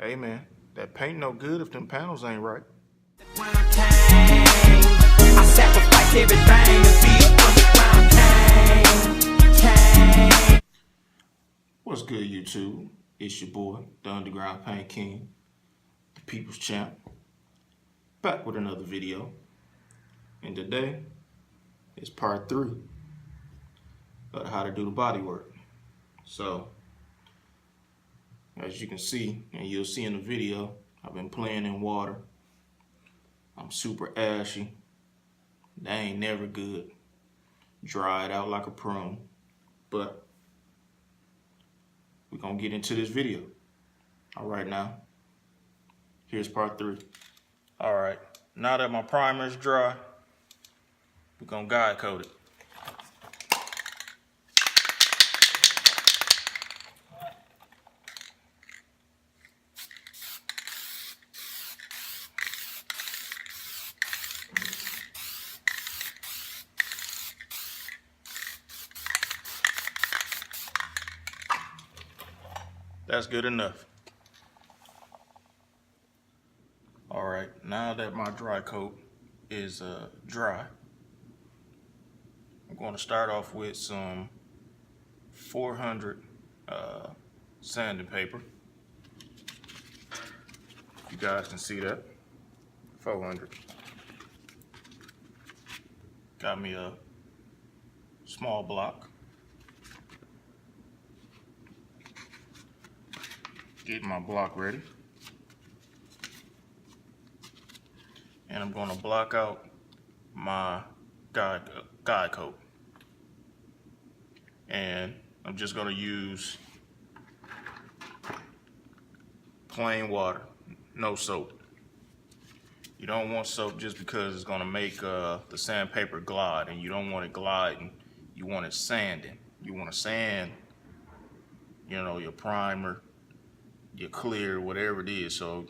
Hey man, that paint no good if them panels ain't right. I sacrifice everything to be underground king. What's good, YouTube? It's your boy, the Underground Paint King, the People's Champ, back with another video. And today is part 3 of how to do the body work. So, as you can see, and you'll see in the video, I've been playing in water. I'm super ashy. That ain't never good. Dried out like a prune. But we're gonna get into this video. All right, now, here's part 3. All right, now that my primer is dry, we're gonna guide coat it. That's good enough. All right, now that my dry coat is dry, I'm going to start off with some 400 sanding paper. You guys can see that, 400. Got me a small block. Getting my block ready. And I'm going to block out my guide coat. And I'm just going to use plain water, no soap. You don't want soap just because it's going to make the sandpaper glide, and you don't want it gliding. You want it sanding. You want to sand, your primer, your clear, whatever it is. So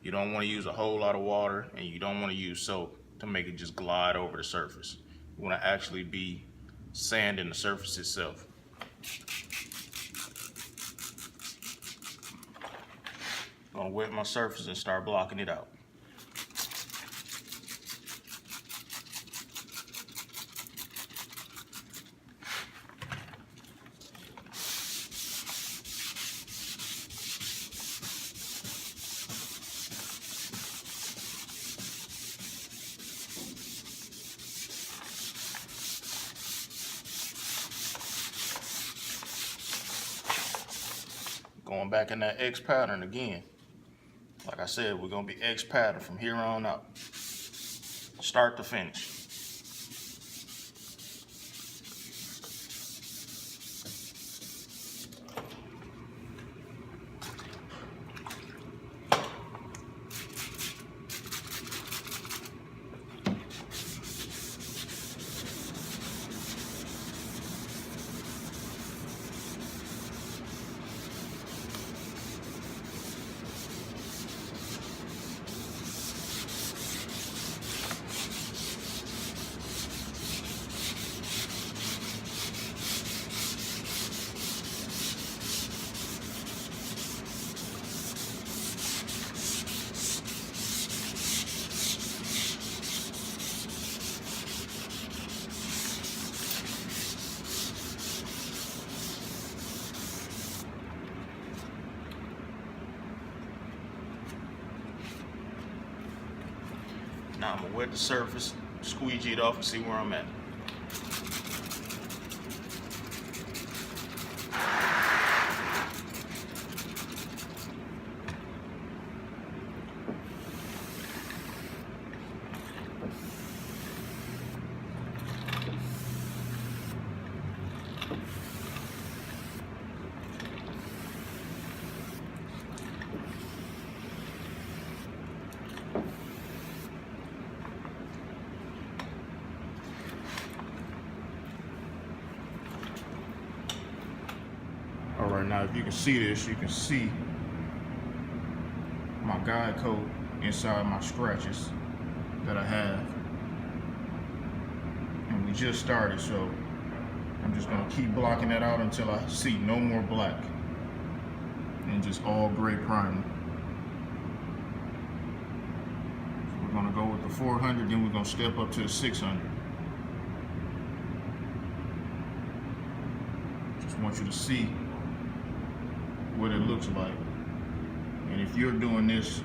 you don't want to use a whole lot of water, and you don't want to use soap to make it just glide over the surface. You want to actually be sanding the surface itself. I'm going to wet my surface and start blocking it out. Going back in that X pattern again. Like I said, we're going to be X pattern from here on out. Start to finish. Now I'm gonna wet the surface, squeegee it off, and see where I'm at. All right, now if you can see this, you can see my guide coat inside my scratches that I have. And we just started, so I'm just gonna keep blocking that out until I see no more black and just all gray primer. We're gonna go with the 400, then we're gonna step up to the 600. Just want you to see what it looks like. And if you're doing this,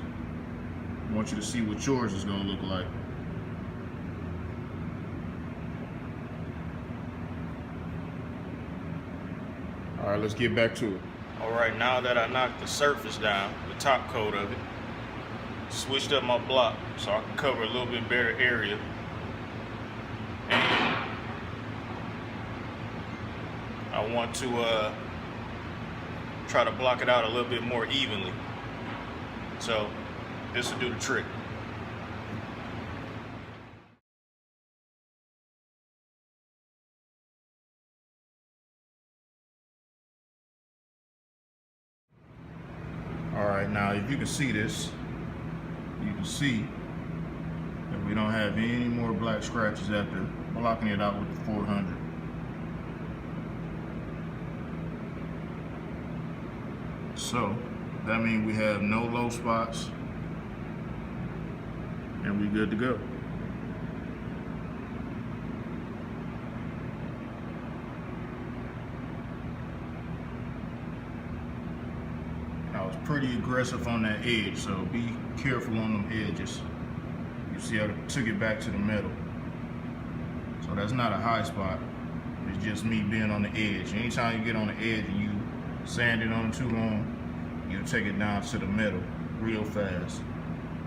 I want you to see what yours is gonna look like. All right, let's get back to it. All right, now that I knocked the surface down, the top coat of it, switched up my block so I can cover a little bit better area. And I want to try to block it out a little bit more evenly. So this will do the trick. All right, now if you can see this, you can see that we don't have any more black scratches after blocking it out with the 400. So that means we have no low spots and we good to go. I was pretty aggressive on that edge, so be careful on them edges. You see I took it back to the middle. So that's not a high spot. It's just me being on the edge. Anytime you get on the edge and you sand it on too long, you take it down to the middle real fast.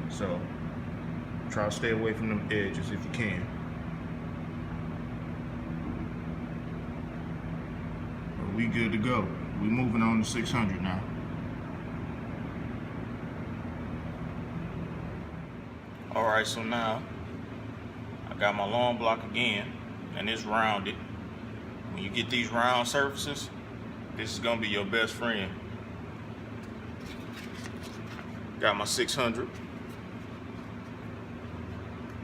So try to stay away from them edges if you can. But we good to go. We moving on to 600 now. All right, so now I got my long block again, and it's rounded. When you get these round surfaces, this is gonna be your best friend. Got my 600.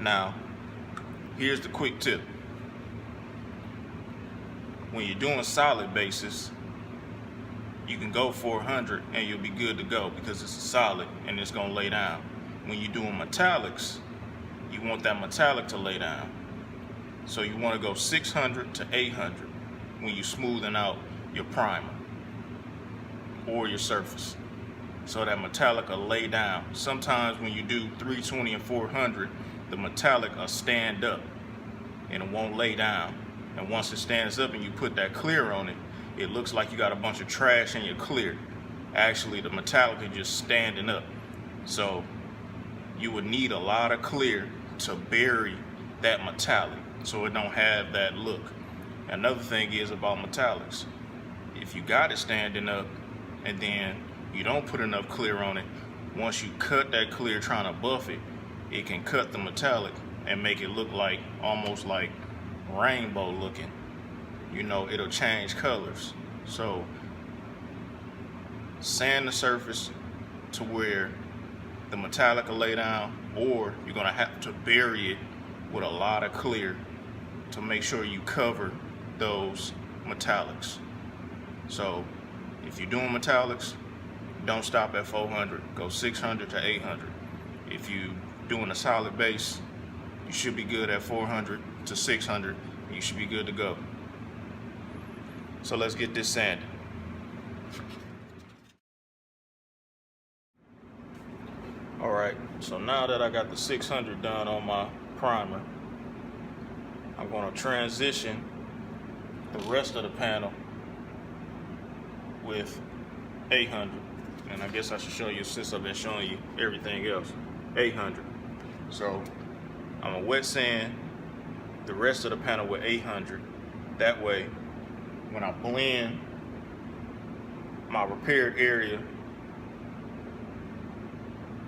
Now, here's the quick tip. When you're doing solid bases, you can go 400 and you'll be good to go because it's a solid and it's gonna lay down. When you're doing metallics, you want that metallic to lay down. So you want to go 600 to 800 when you're smoothing out your primer or your surface. So that metallic will lay down. Sometimes when you do 320 and 400, the metallic will stand up and it won't lay down. And once it stands up and you put that clear on it, it looks like you got a bunch of trash in your clear. Actually, the metallic is just standing up. So you would need a lot of clear to bury that metallic so it don't have that look. Another thing is about metallics. If you got it standing up and then you don't put enough clear on it, once you cut that clear trying to buff it, it can cut the metallic and make it look like almost like rainbow looking. You know, it'll change colors. So sand the surface to where the metallic will lay down, or you're gonna have to bury it with a lot of clear to make sure you cover those metallics. So if you're doing metallics, don't stop at 400, go 600 to 800. If you're doing a solid base, you should be good at 400 to 600, and you should be good to go. So let's get this sanded. All right, so now that I got the 600 done on my primer, I'm gonna transition the rest of the panel with 800. And I guess I should show you, since I've been showing you everything else, 800. So I'm gonna wet sand the rest of the panel with 800. That way, when I blend my repaired area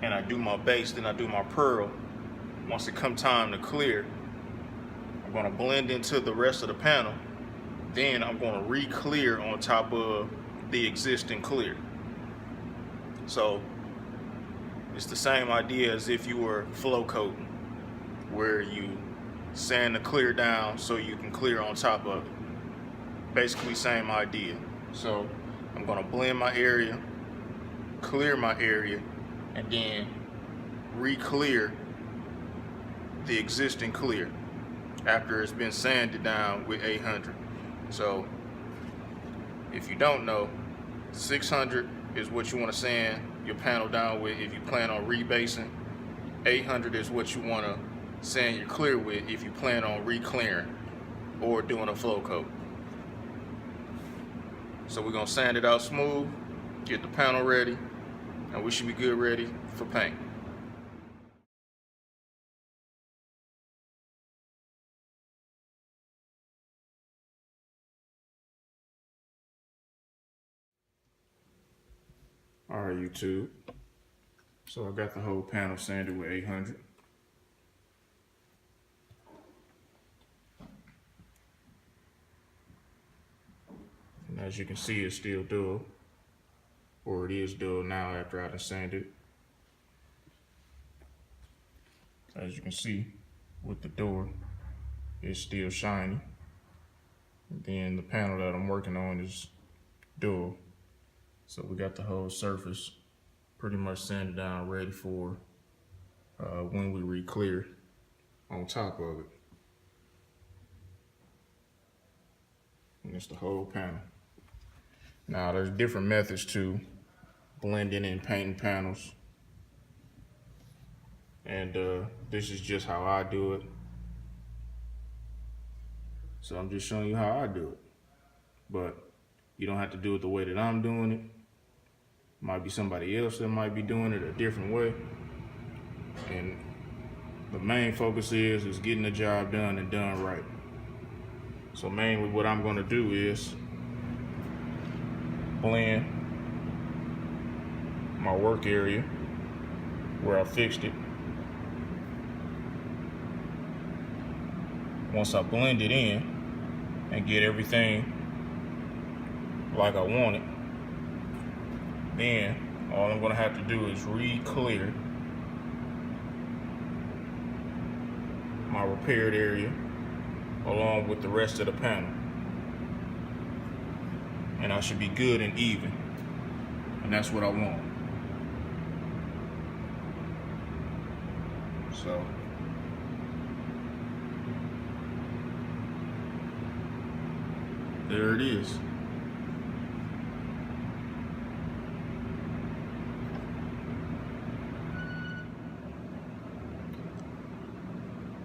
and I do my base, then I do my pearl, once it comes time to clear, I'm gonna blend into the rest of the panel. Then I'm gonna re-clear on top of the existing clear. So it's the same idea as if you were flow coating, where you sand the clear down so you can clear on top of it. Basically same idea. So I'm gonna blend my area, clear my area, and then re-clear the existing clear after it's been sanded down with 800. So if you don't know, 600 is what you want to sand your panel down with if you plan on rebasing. 800 is what you want to sand your clear with if you plan on re-clearing or doing a flow coat. So we're gonna sand it out smooth, get the panel ready, and we should be good ready for paint. All right, YouTube. So I got the whole panel sanded with 800. And as you can see, it's still dull, or it is dull now after I done sanded it. As you can see, with the door, it's still shiny. And then the panel that I'm working on is dull. So we got the whole surface pretty much sanded down, ready for when we re-clear on top of it. And it's the whole panel. Now there's different methods to blending and painting panels. And this is just how I do it. So I'm just showing you how I do it. But you don't have to do it the way that I'm doing it. Might be somebody else that might be doing it a different way. And the main focus is getting the job done and done right. So mainly what I'm gonna do is blend my work area where I fixed it. Once I blend it in and get everything like I want it, then all I'm gonna have to do is re-clear my repaired area along with the rest of the panel. And I should be good and even. And that's what I want. So there it is.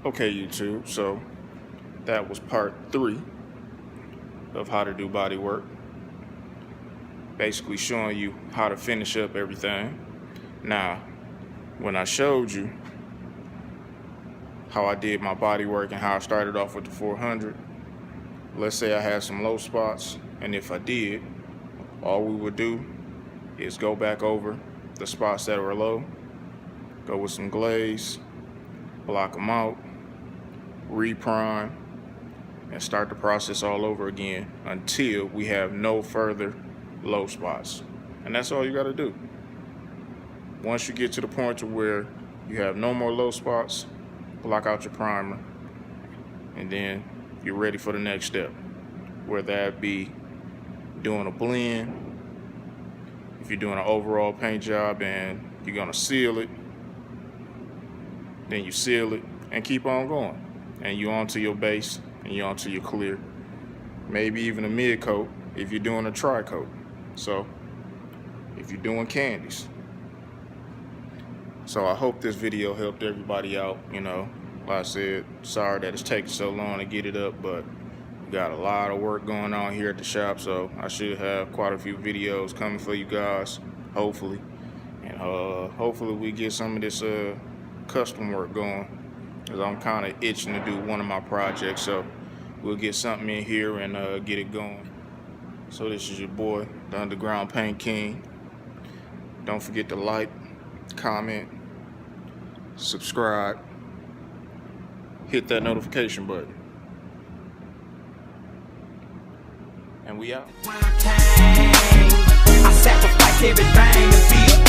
Okay, YouTube, so that was part 3 of how to do body work. Basically showing you how to finish up everything. Now, when I showed you how I did my body work and how I started off with the 400, let's say I had some low spots, and if I did, all we would do is go back over the spots that were low, go with some glaze, block them out, re-prime, and start the process all over again until we have no further low spots. And that's all you got to do. Once you get to the point to where you have no more low spots, block out your primer, and then you're ready for the next step, whether that be doing a blend, if you're doing an overall paint job and you're gonna seal it, then you seal it and keep on going. And you're onto your base and you're onto your clear. Maybe even a mid coat if you're doing a tri coat. So if you're doing candies. So I hope this video helped everybody out. You know, like I said, sorry that it's taking so long to get it up, but we got a lot of work going on here at the shop, so I should have quite a few videos coming for you guys, hopefully. And hopefully we get some of this custom work going, because I'm kind of itching to do one of my projects, so we'll get something in here and get it going. So this is your boy, the Underground Paint King. Don't forget to like, comment, subscribe, hit that notification button. And we out. When I came, I sacrificed everything to be